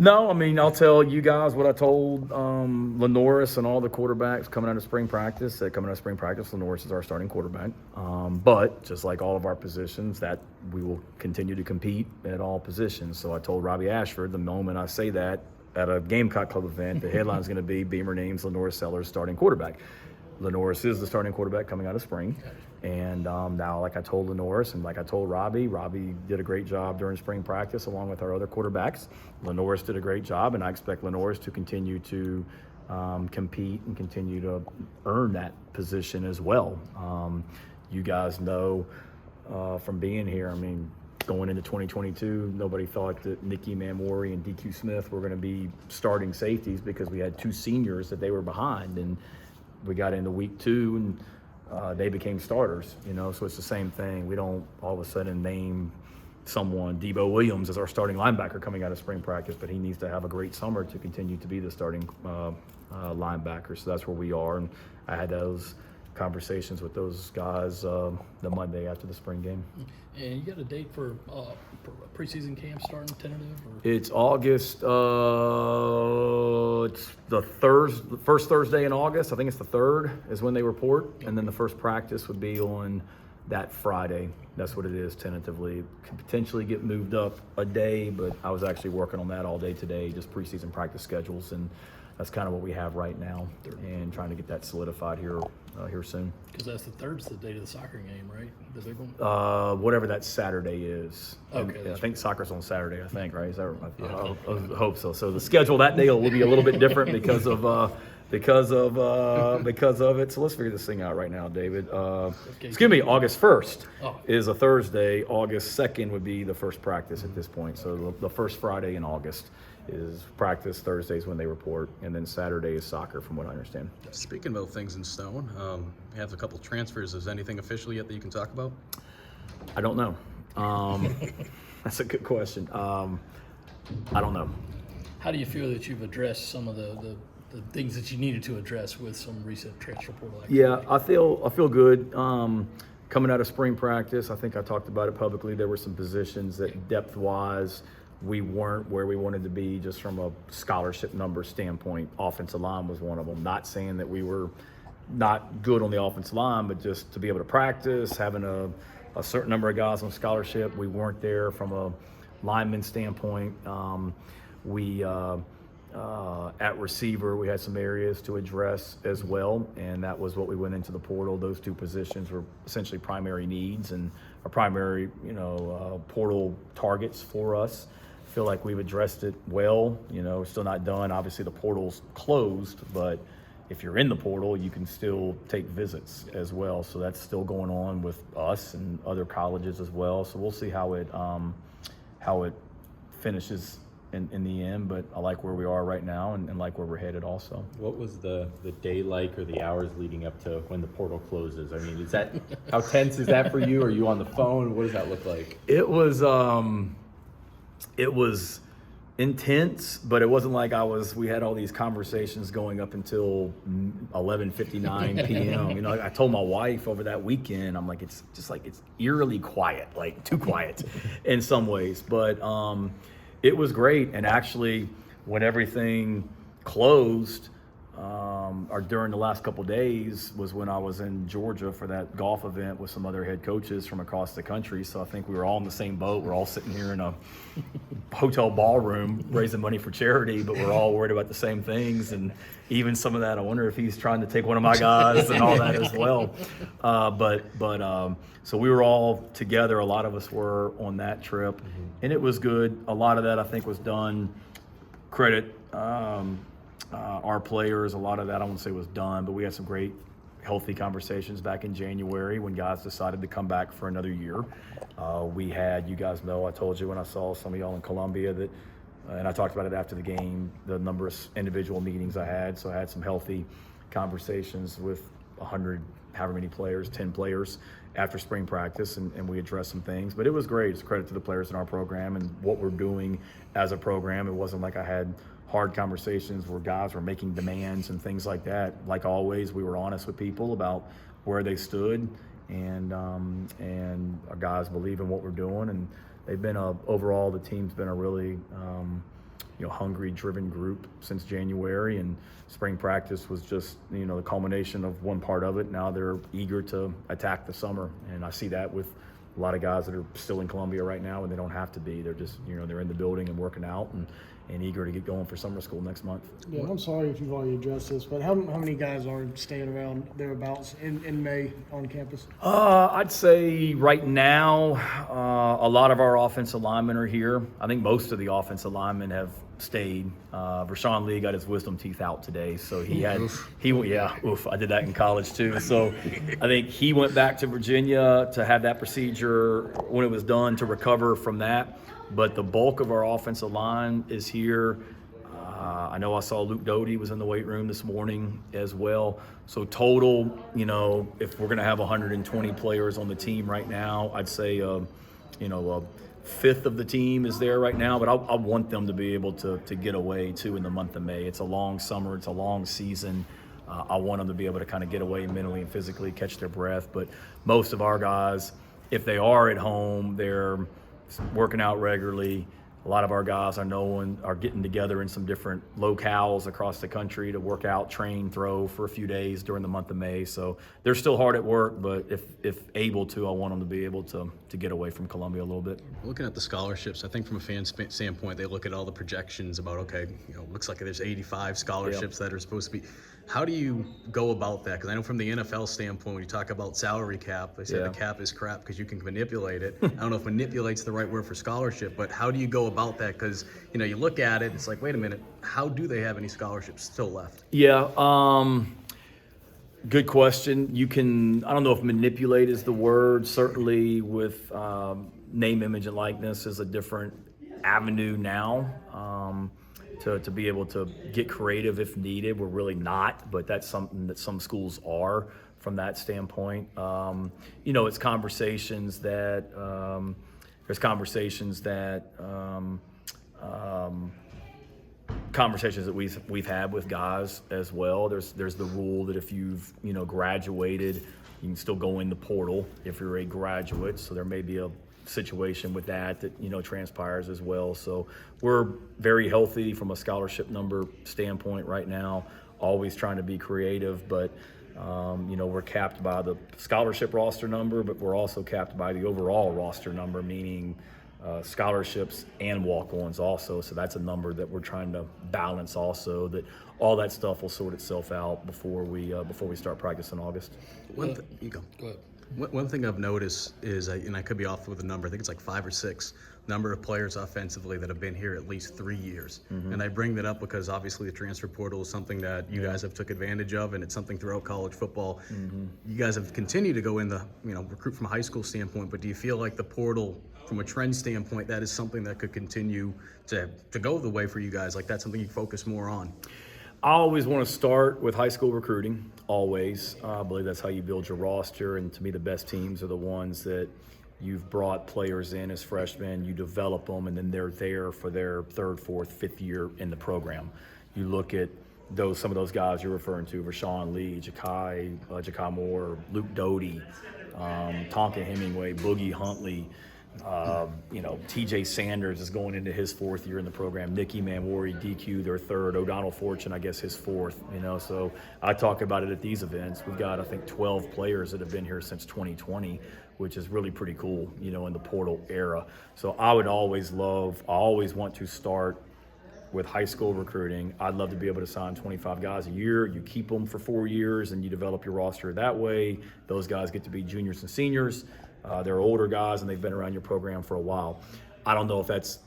No, I mean, I'll tell you guys what I told Lenoris and all the quarterbacks coming out of spring practice. That coming out of spring practice, Lenoris is our starting quarterback. But just like all of our positions, that we will continue to compete at all positions. So I told Robbie Ashford the moment I say that at a Gamecock Club event, the headline is going to be Beamer names Lenoris Sellers starting quarterback. Lenoris is the starting quarterback coming out of spring. And now, like I told Lenoris and like I told Robbie did a great job during spring practice along with our other quarterbacks. Lenoris did a great job, and I expect Lenoris to continue to compete and continue to earn that position as well. You guys know from being here, I mean, going into 2022, nobody thought that Nicky Mamori and DQ Smith were going to be starting safeties because we had two seniors that they were behind. And we got into week 2 and they became starters, so it's the same thing. We don't all of a sudden name someone, Debo Williams, as our starting linebacker coming out of spring practice, but he needs to have a great summer to continue to be the starting linebacker. So that's where we are. And I had those conversations with those guys the Monday after the spring game. And you got a date for preseason camp starting tentative? Or? It's August. It's the first Thursday in August. I think it's the 3rd is when they report, and then the first practice would be on that Friday. That's what it is tentatively. It could potentially get moved up a day, but I was actually working on that all day today, just preseason practice schedules, and that's kind of what we have right now, and trying to get that solidified here soon. Because that's the 3rd, the date of the soccer game, right? The big one. Whatever that Saturday is. Okay. I think soccer's on Saturday. I think, right? Is that right? Yeah, I hope so. So the schedule that day will be a little bit different because of it. So let's figure this thing out right now, David. Excuse me. August 1st is a Thursday. August 2nd would be the first practice at this point. So the first Friday in August is practice. Thursdays when they report, and then Saturday is soccer, from what I understand. Speaking about things in stone, you have a couple transfers. Is anything official yet that you can talk about? I don't know. That's a good question. I don't know. How do you feel that you've addressed some of the things that you needed to address with some recent transfer portal activity? Yeah, I feel good. Coming out of spring practice, I think I talked about it publicly. There were some positions that depth-wise we weren't where we wanted to be just from a scholarship number standpoint. Offensive line was one of them. Not saying that we were not good on the offensive line, but just to be able to practice, having a certain number of guys on scholarship. We weren't there from a lineman standpoint. At receiver, we had some areas to address as well, and that was what we went into the portal. Those two positions were essentially primary needs and our primary, portal targets for us. Feel like we've addressed it well. We're still not done. Obviously, the portal's closed, but if you're in the portal, you can still take visits as well. So that's still going on with us and other colleges as well. So we'll see how it finishes in the end, but I like where we are right now and like where we're headed also. What was the day like, or the hours leading up to when the portal closes? I mean, is that how tense is that for you? Are you on the phone? What does that look like? It was intense, but it wasn't like we had all these conversations going up until 11:59 p.m. I told my wife over that weekend, I'm like, it's eerily quiet, like too quiet in some ways, but it was great. And actually, when everything closed, or during the last couple of days, was when I was in Georgia for that golf event with some other head coaches from across the country. So I think we were all in the same boat. We're all sitting here in a hotel ballroom raising money for charity, but we're all worried about the same things. And even some of that, I wonder if he's trying to take one of my guys and all that as well. So we were all together. A lot of us were on that trip, and it was good. A lot of that I think was done. Credit our players. A lot of that I won't say was done, but we had some great, healthy conversations back in January when guys decided to come back for another year. We had, you guys know, I told you when I saw some of y'all in Columbia that, and I talked about it after the game, the number of individual meetings I had. So I had some healthy conversations with 100, however many players, 10 players after spring practice, and we addressed some things. But it was great. It's a credit to the players in our program and what we're doing as a program. It wasn't like I had hard conversations where guys were making demands and things like that. Like always, we were honest with people about where they stood, and our guys believe in what we're doing. And they've been overall, the team's been a really hungry, driven group since January, and spring practice was just, the culmination of one part of it. Now they're eager to attack the summer, and I see that with a lot of guys that are still in Columbia right now, and they don't have to be. They're just, they're in the building and working out and eager to get going for summer school next month. Yeah, I'm sorry if you've already addressed this, but how many guys are staying around thereabouts in May on campus? I'd say right now, a lot of our offensive linemen are here. I think most of the offensive linemen have stayed. Rashawn Lee got his wisdom teeth out today, so I did that in college too. So I think he went back to Virginia to have that procedure when it was done to recover from that. But the bulk of our offensive line is here. I know I saw Luke Doty was in the weight room this morning as well. So total, if we're going to have 120 players on the team right now, I'd say, a fifth of the team is there right now. But I want them to be able to get away too in the month of May. It's a long summer. It's a long season. I want them to be able to kind of get away mentally and physically, catch their breath. But most of our guys, if they are at home, they're working out regularly. A lot of our guys are getting together in some different locales across the country to work out, train, throw for a few days during the month of May. So they're still hard at work, but if able to, I want them to be able to get away from Columbia a little bit. Looking at the scholarships, I think from a fan standpoint, they look at all the projections about, okay, looks like there's 85 scholarships that are supposed to be. How do you go about that? Because I know from the NFL standpoint, when you talk about salary cap, they say the cap is crap because you can manipulate it. I don't know if manipulate's the right word for scholarship, but how do you go about that? Because, you look at it, it's like, wait a minute, how do they have any scholarships still left? Yeah, good question. I don't know if manipulate is the word. Certainly with name, image, and likeness is a different avenue now. To be able to get creative if needed. We're really not, but that's something that some schools are from that standpoint. It's conversations that we've had with guys as well. There's the rule that if you've graduated, you can still go in the portal if you're a graduate. So there may be a situation with that transpires as well. So we're very healthy from a scholarship number standpoint right now, always trying to be creative, but we're capped by the scholarship roster number, but we're also capped by the overall roster number, meaning scholarships and walk-ons also. So that's a number that we're trying to balance also, that all that stuff will sort itself out before we start practice in August. You go. Go ahead. One thing I've noticed is, and I could be off with a number, I think it's like 5 or 6 number of players offensively that have been here at least 3 years. Mm-hmm. And I bring that up because obviously the transfer portal is something that you guys have took advantage of, and it's something throughout college football. Mm-hmm. You guys have continued to go in the, recruit from a high school standpoint, but do you feel like the portal, from a trend standpoint, that is something that could continue to go the way for you guys? Like that's something you focus more on? I always want to start with high school recruiting, always. I believe that's how you build your roster, and to me the best teams are the ones that you've brought players in as freshmen, you develop them, and then they're there for their 3rd, 4th, 5th year in the program. You look at some of those guys you're referring to, Rashawn Lee, Ja'Kai Moore, Luke Doty, Tonka Hemingway, Boogie Huntley, TJ Sanders is going into his 4th year in the program. Nicky Manwari, DQ, their 3rd. O'Donnell Fortune, I guess his 4th. So I talk about it at these events. We've got, I think, 12 players that have been here since 2020, which is really pretty cool, in the portal era. So I always want to start with high school recruiting. I'd love to be able to sign 25 guys a year. You keep them for 4 years and you develop your roster that way. Those guys get to be juniors and seniors. They're older guys and they've been around your program for a while. I don't know if that's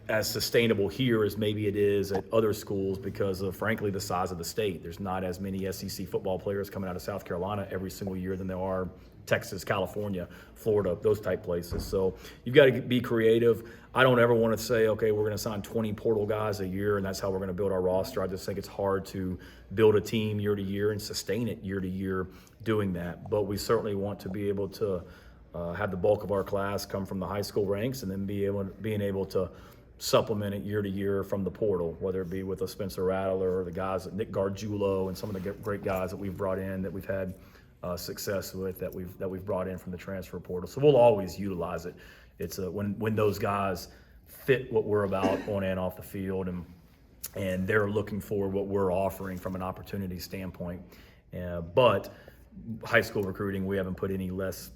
as sustainable here as maybe it is at other schools because of, frankly, the size of the state. There's not as many SEC football players coming out of South Carolina every single year than there are Texas, California, Florida, those type places. So you've got to be creative. I don't ever want to say, okay, we're going to sign 20 portal guys a year and that's how we're going to build our roster. I just think it's hard to build a team year to year and sustain it year to year doing that. But we certainly want to be able to have the bulk of our class come from the high school ranks and then being able to supplement it year to year from the portal, whether it be with a Spencer Rattler or the guys at Nick Gargiulo and some of the great guys that we've brought in that we've had success with that we've brought in from the transfer portal. So we'll always utilize it. It's when those guys fit what we're about on and off the field, and they're looking for what we're offering from an opportunity standpoint. But high school recruiting, we haven't put any less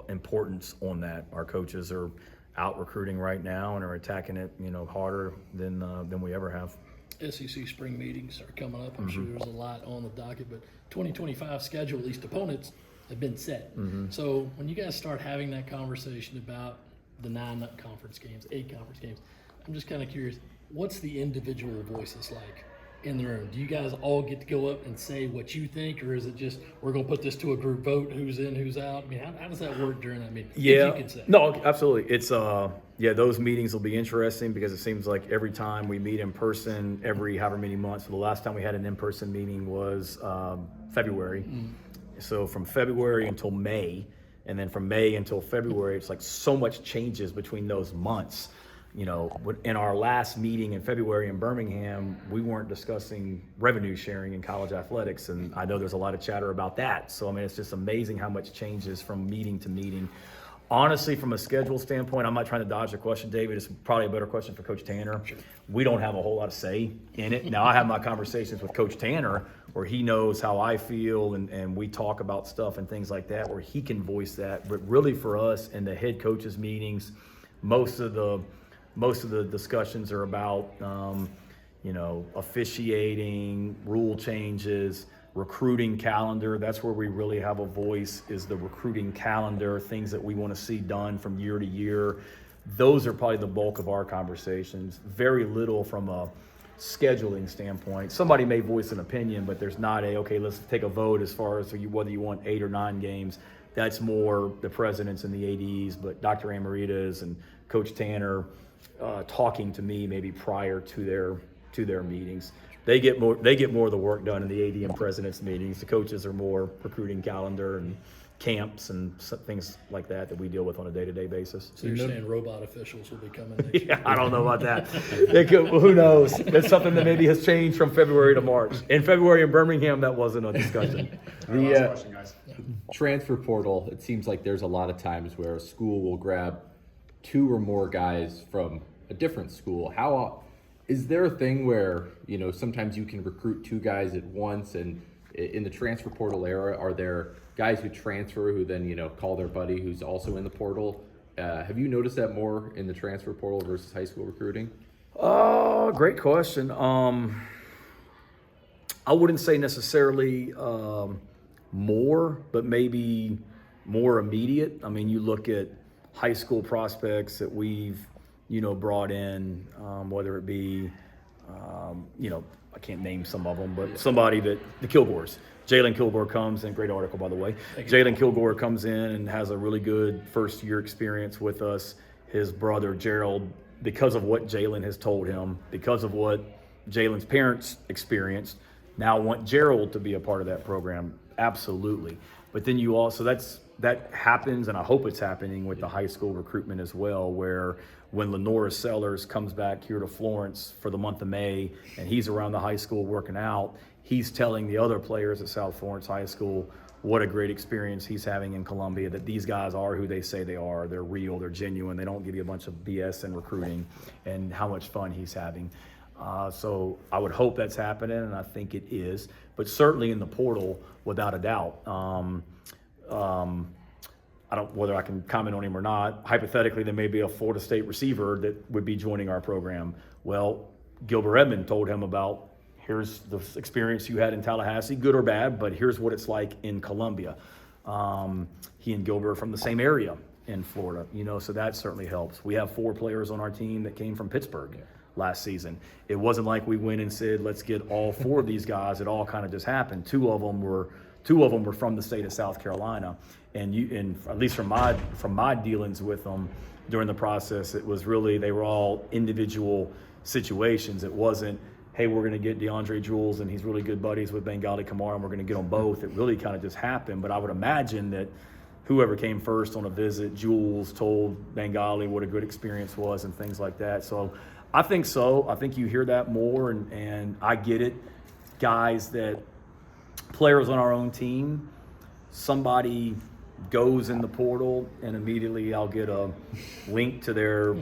importance on that. Our coaches are out recruiting right now and are attacking it, harder than we ever have. SEC spring meetings are coming up. I'm sure there's a lot on the docket, but 2025 schedule, at least opponents have been set. So when you guys start having that conversation about the 9 conference games, 8 conference games, I'm just kind of curious, what's the individual voices like in the room? Do you guys all get to go up and say what you think, or is it just we're going to put this to a group vote, who's in, who's out? I mean, how does that work during that meeting? Yeah, If you could say. no, absolutely. It's those meetings will be interesting because it seems like every time we meet in person, every however many months. So the last time we had an in-person meeting was February. So from February until May, and then from May until February, it's like so much changes between those months. In our last meeting in February in Birmingham, we weren't discussing revenue sharing in college athletics, and I know there's a lot of chatter about that. So, I mean, it's just amazing how much changes from meeting to meeting. Honestly, from a schedule standpoint, I'm not trying to dodge the question, David. It's probably a better question for Coach Tanner. Sure. We don't have a whole lot of say in it. Now, I have my conversations with Coach Tanner where he knows how I feel, and we talk about stuff and things like that where he can voice that. But really for us in the head coaches meetings, most of the discussions are about, officiating, rule changes, recruiting calendar. That's where we really have a voice, is the recruiting calendar, things that we want to see done from year to year. Those are probably the bulk of our conversations. Very little from a scheduling standpoint. Somebody may voice an opinion, but there's not okay, let's take a vote as far as whether you want 8 or 9 games. That's more the presidents and the ADs, but Dr. Amaritas and Coach Tanner talking to me maybe prior to their meetings. They get more of the work done in the AD and presidents meetings. The coaches are more recruiting calendar and camps and things like that we deal with on a day-to-day basis. So you're saying robot officials will be coming next year? Yeah, I don't know about that. Who knows? That's something that maybe has changed from February to March. In February in Birmingham, that wasn't a discussion. The transfer portal, it seems like there's a lot of times where a school will grab 2 or more guys from a different school. How is there a thing where, sometimes you can recruit 2 guys at once, and in the transfer portal era, are there guys who transfer who then, call their buddy who's also in the portal? Have you noticed that more in the transfer portal versus high school recruiting? Great question. I wouldn't say necessarily more, but maybe more immediate. I mean, you look at high school prospects that we've, brought in, whether it be, I can't name some of them, but somebody that the Kilgores. Jalen Kilgore comes in, great article, by the way. Jalen Kilgore comes in and has a really good first-year experience with us. His brother, Gerald, because of what Jalen has told him, because of what Jalen's parents experienced, now want Gerald to be a part of that program. Absolutely. But then you also, that happens, and I hope it's happening with the high school recruitment as well, where when Lenora Sellers comes back here to Florence for the month of May and he's around the high school working out, he's telling the other players at South Florence High School what a great experience he's having in Columbia, that these guys are who they say they are. They're real, they're genuine, they don't give you a bunch of BS in recruiting, and how much fun he's having. So I would hope that's happening, and I think it is. But certainly in the portal, without a doubt. I don't whether I can comment on him or not. Hypothetically, there may be a Florida State receiver that would be joining our program. Well, Gilbert Edmond told him about, here's the experience you had in Tallahassee, good or bad, but here's what it's like in Columbia. He and Gilbert are from the same area in Florida, so that certainly helps. We have 4 players on our team that came from Pittsburgh last season. It wasn't like we went and said, let's get all 4 of these guys. It all kind of just happened. Two of them were from the state of South Carolina, and at least from my dealings with them during the process, it was really, they were all individual situations. It wasn't, hey, we're going to get DeAndre Jules and he's really good buddies with Bengali Kamara and we're going to get them both. It really kind of just happened. But I would imagine that whoever came first on a visit, Jules told Bengali what a good experience was and things like that. So I think so. I think you hear that more, and I get it. Guys that, players on our own team, somebody goes in the portal, and immediately I'll get a link to their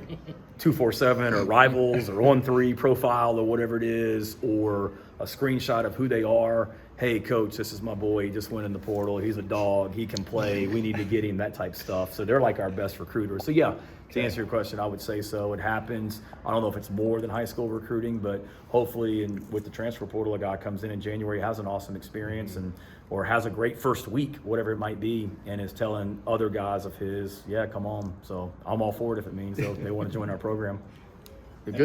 247 or Rivals or On3 profile or whatever it is, or a screenshot of who they are. Hey, coach, this is my boy. He just went in the portal. He's a dog. He can play. We need to get him, that type stuff. So they're like our best recruiters. So, yeah, to answer your question, I would say so. It happens. I don't know if it's more than high school recruiting, but hopefully with the transfer portal, a guy comes in January, has an awesome experience, and or has a great first week, whatever it might be, and is telling other guys of his, yeah, come on. So I'm all for it if it means they want to join our program. Good.